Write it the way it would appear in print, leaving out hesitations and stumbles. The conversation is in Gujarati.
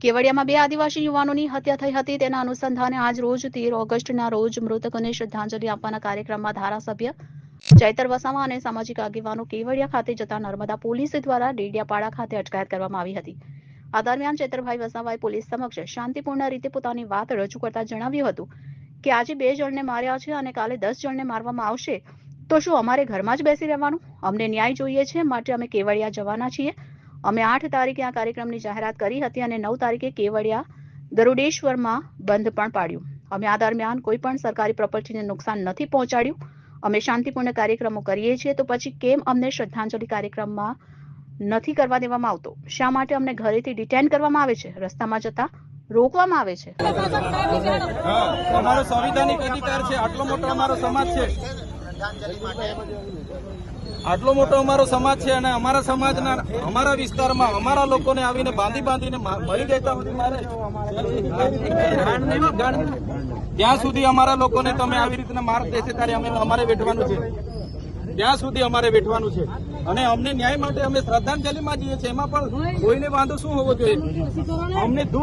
કેવડિયામાં 2 આદિવાસી યુવાનોની હત્યા થઈ હતી. તેના અનુસંધાને આજ રોજ 13 ઓગસ્ટના રોજ મૃતકોને શ્રદ્ધાંજલિ આપવાના કાર્યક્રમમાં ધારાસભ્ય ચૈતર વસાવા અને સામાજિક આગેવાનો કેવડિયા ખાતે જતા નર્મદા પોલીસ દ્વારા ડેડિયાપાડા ખાતે અટકાયત કરવામાં આવી હતી. આ દરમિયાન ચૈતરભાઈ વસાવાએ પોલીસ સમક્ષ શાંતિપૂર્ણ રીતે પોતાની વાત રજૂ કરતા જણાવ્યું હતું કે આજે 2 જણને માર્યા છે અને કાલે 10 જણને મારવામાં આવશે તો શું અમારે ઘરમાં જ બેસી રહેવાનું? અમને ન્યાય જોઈએ છે, માટે અમે કેવડિયા જવાના છીએ. અમે 8 તારીખે આ કાર્યક્રમની જાહેરાત કરી હતી અને 9 તારીખે કેવડિયા ગરુડેશ્વરમાં બંધ પણ પાડ્યું. અમે આ દરમિયાન કોઈ પણ સરકારી પ્રોપર્ટીને નુકસાન નથી પહોંચાડ્યું. અમે શાંતિપૂર્ણ કાર્યક્રમો કરીએ છીએ, તો પછી કેમ અમને શ્રદ્ધાંજલિ કાર્યક્રમમાં નથી કરવા દેવામાં આવતો? શા માટે અમને ઘરેથી ડિટેન કરવામાં આવે છે, રસ્તામાં જતા રોકવામાં આવે છે? અમારો સંવિધાનિક અધિકાર છે. આટલો મોટો અમારો સમાજ છે, આટલો મોટો અમારો સમાજ છે અને અમારા સમાજના અમારા વિસ્તારમાં અમારા લોકોને આવીને બાંધીને મરી જતા સુધી મારે ત્યાં સુધી અમારા લોકોને તમે આવી રીતના માર્ગ દેશે ત્યારે અમારે વેઠવાનું છે. ત્યાં સુધી અમારે વેઠવાનું છે અને અમને ન્યાય માટે અમે શ્રદ્ધાંજલિમાં જઈએ છીએ. એમાં પણ કોઈને વાંધો શું હોવો જોઈએ? અમને